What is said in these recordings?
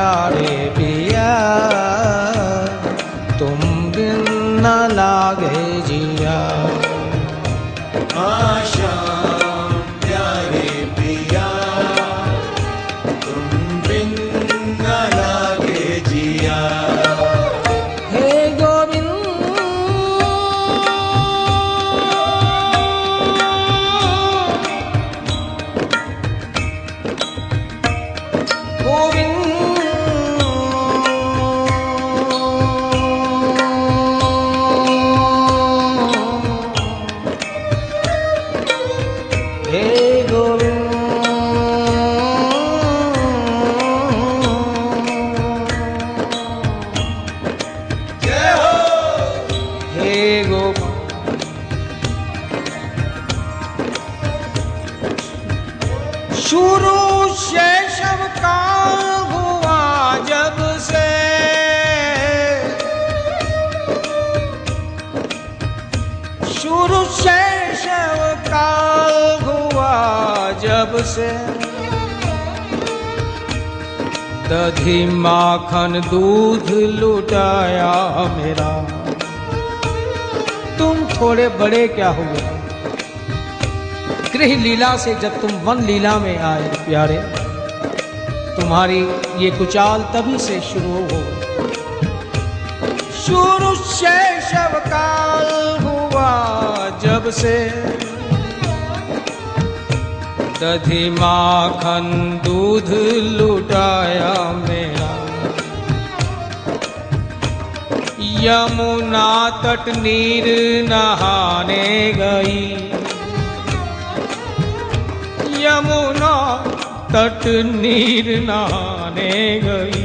प्यारे पिया तुम बिन न लागे जिया। श्याम प्यारे पिया तुम बिन न लागे जिया। हे गोविंद शुरू शैशव काल हुआ जब से, शुरू शैशव काल हुआ जब से, दधी माखन दूध लुटाया मेरा। तुम थोड़े बड़े क्या हुए गृह लीला से जब तुम वन लीला में आए प्यारे, तुम्हारी ये कुचाल तभी से शुरू हो। शुरू शैशव काल हुआ जब से, दधी माखन दूध लुटाया मेरा। यमुना तट नीर नहाने गई, यमुना तट नीर नहाने गई।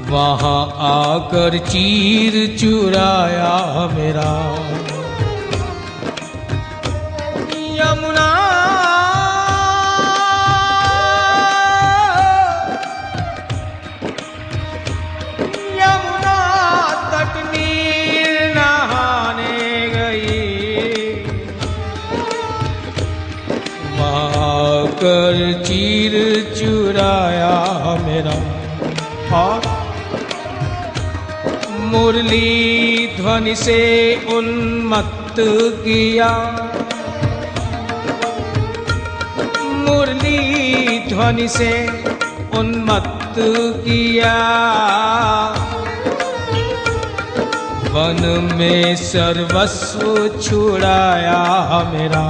वहां आकर चीर चुराया मेरा। यमुना यमुना तट नीर नहाने गई, कर चीर चुराया मेरा। और मुरली ध्वनि से उन्मत्त किया, मुरली ध्वनि से उन्मत्त किया। वन में सर्वस्व छुड़ाया मेरा,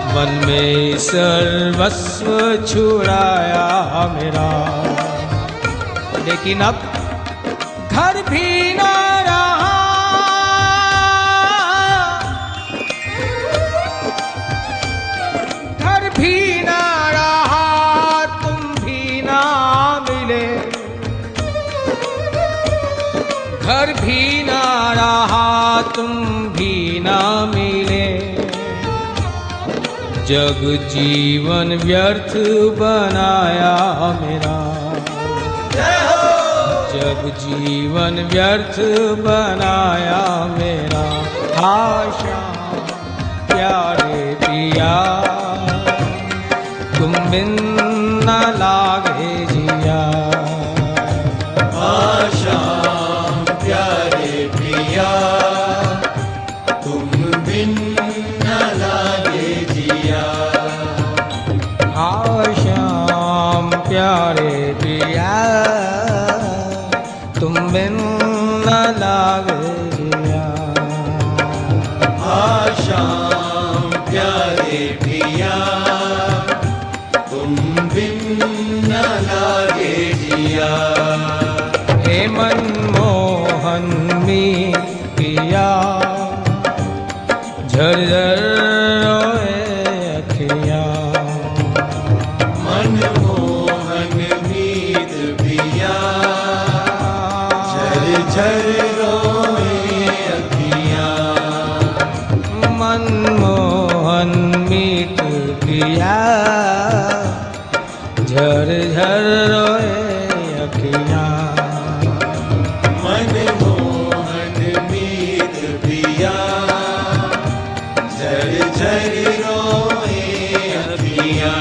वन में सर्वस्व छुड़ाया मेरा। लेकिन अब घर भी न रहा, घर भी न रहा, तुम भी ना मिले। घर भी न रहा, तुम भी ना मिले। जग जीवन व्यर्थ बनाया मेरा, जग जीवन व्यर्थ बनाया मेरा। श्याम प्यारे पिया तुम बिन न लागे जिया। श्याम प्यारे पिया तुम बिन न लागे जिया। श्याम प्यारे पिया तुम बिन न लागे जिया। श्याम प्यारे पिया तुम बिन न लागे जिया। हे मनमोहन में पिया झरझर रोए अखियाँ। मनमोहन मीत पिया झरझर रोए अखियाँ। मनमोहन मीत पिया झरझर रोए अखियाँ। मनमोहन मीत पिया झरझर रोए अखियाँ।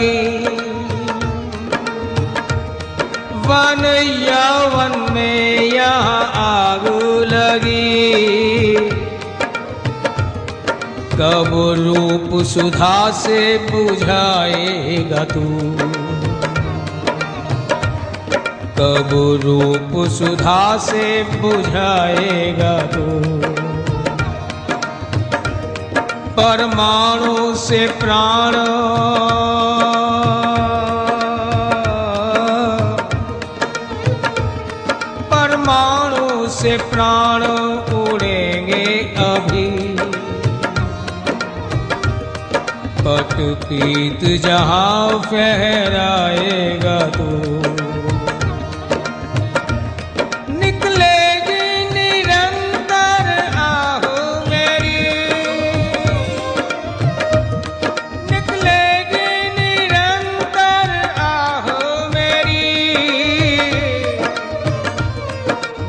लगी, वन यौवन में यहाँ आग लगी। कब रूप सुधा से बुझाएगा तू, कब रूप सुधा से बुझाएगा तू। परमाणु से प्राण, परमाणु से प्राण उड़ेंगे अभी। पट पीत जहाँ फहराएगा तू, निकलेगी निरंतर आह मेरी, निकलेगी निरंतर आह मेरी।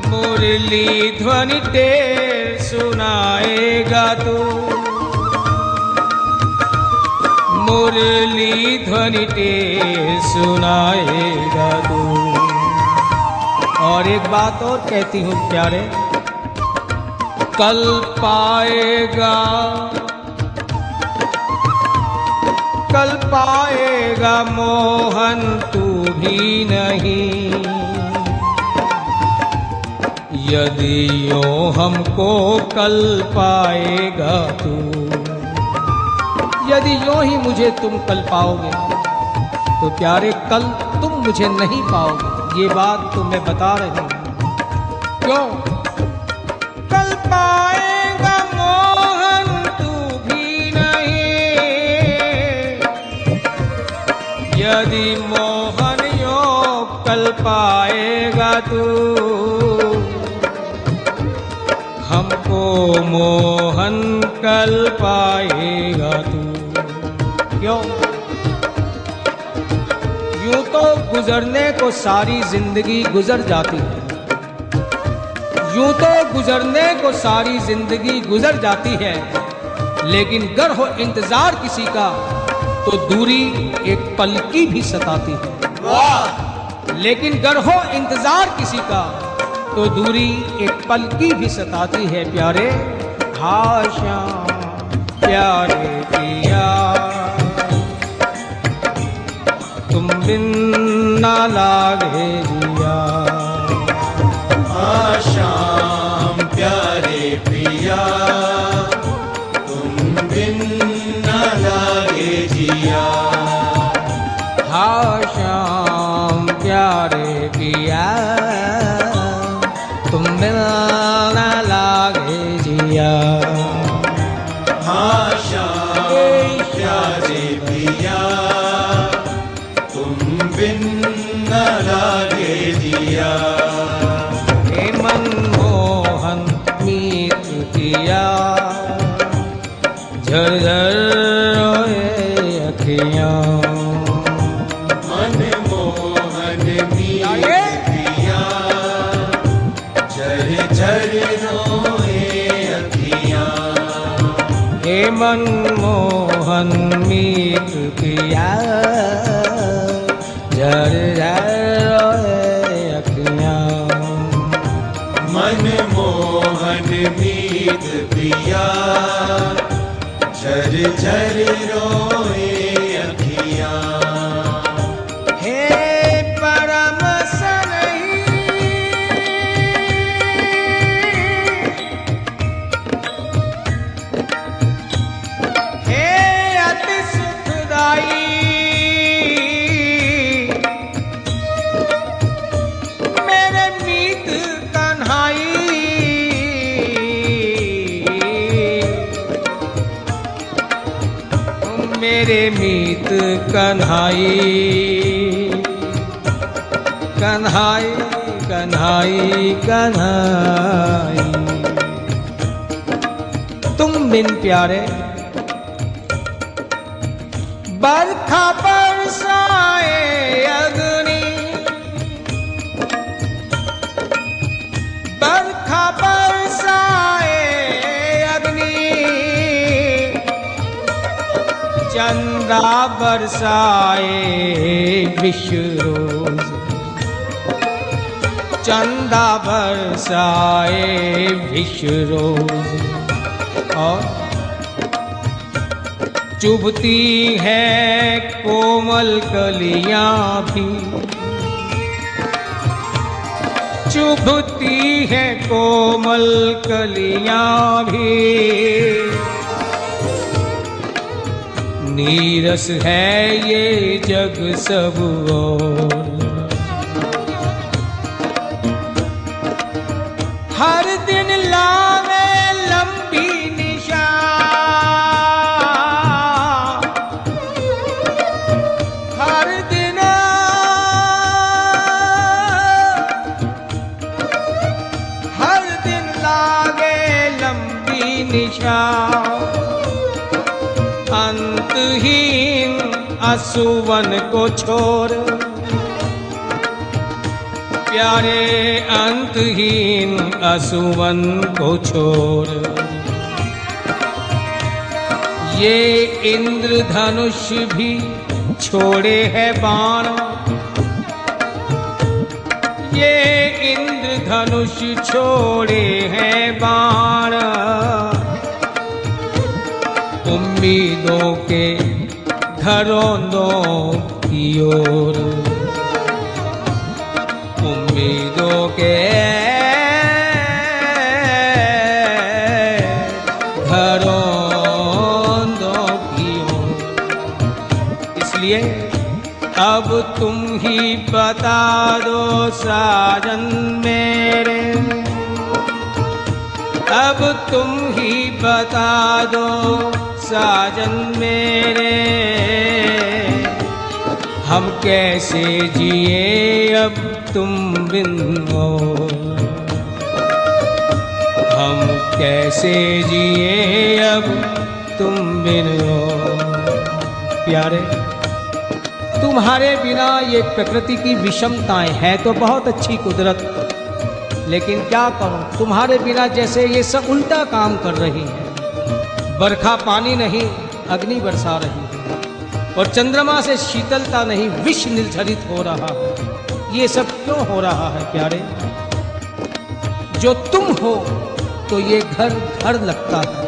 मुरली ध्वनि टेर सुनाएगा तू, मुरली ध्वनि टेर सुनाएगा तू। और एक बात और कहती हूँ प्यारे, कल पाएगा, कल पाएगा मोहन तू भी नहीं। यदि यूं हमको कल पाएगा तू, यदि यूं ही मुझे तुम कल पाओगे तो प्यारे कल तुम मुझे नहीं पाओगे। ये बात तो मैं बता रही हूं। क्यों? कल पाएगा मोहन तू भी नहीं। यदि मोहन यूं कल पाएगा तू, हमको मोहन कल पाएगा तू। क्यों? यूं तो गुजरने को सारी जिंदगी गुजर जाती है, यूं तो गुजरने को सारी जिंदगी गुजर जाती है। लेकिन गर हो इंतजार किसी का तो दूरी एक पल की भी सताती है। वाह! लेकिन गर हो इंतजार किसी का तो दूरी एक पल की भी सताती है प्यारे। हाँ श्याम प्यारे पिया, तुम बिन ना लागे जिया। हाँ श्याम प्यारे पिया, तुम बिन न लागे जिया। हाँ श्याम प्यारे पिया, तुम बिन ना लागे जिया। हाँ श्याम प्यारे पिया, तुम बिन न लागे जिया। हे मनमोहन मीत किया, झरझर रोए अखियाँ। मनमोहन मीत पिया, झरझर रोए अखियाँ। हे मनमोहन मीत पिया, झरझर रोए अखियाँ। मनमोहन मीत पिया, झरझर रोए अखियाँ। हे परम सनही, हे अति सुखदाई, मेरे मीत कन्हाई। मेरे मीत कन्हाई, कन्हाई कन्हाई कन्हाई। तुम बिन प्यारे बरखा बरसाए अग्नि, बरखा बरसाए अग्नि। चंदा बरसाए विश्व रोज, चंदा बरसाए विश्व रोज। और चुभती है कोमल कलियां भी, चुभती है कोमल कलियां भी, नीरस है ये जग सब और। हर दिन लावे लंबी निशान, हर दिन लागे लंबी निशान। अंतहीन असुवन को छोड़ प्यारे, अंतहीन असुवन को छोड़। ये इंद्रधनुष भी छोड़े है बाण, ये इंद्रधनुष छोड़े हैं बाण। उम्मीदों के घरौंदों की ओर, उम्मीदों के घरौंदों की ओर। इसलिए अब तुम ही बता दो साजन मेरे, अब तुम ही बता दो साजन मेरे, हम कैसे जिए अब तुम बिन हो, हम कैसे जिए अब तुम बिन हो। प्यारे, तुम्हारे बिना ये प्रकृति की विषमताएं हैं तो बहुत अच्छी कुदरत, लेकिन क्या करूं, तुम्हारे बिना जैसे ये सब उल्टा काम कर रही है। बरखा पानी नहीं अग्नि बरसा रही है, और चंद्रमा से शीतलता नहीं विष निर्झरित हो रहा है। ये सब क्यों हो रहा है प्यारे? जो तुम हो तो ये घर घर लगता है।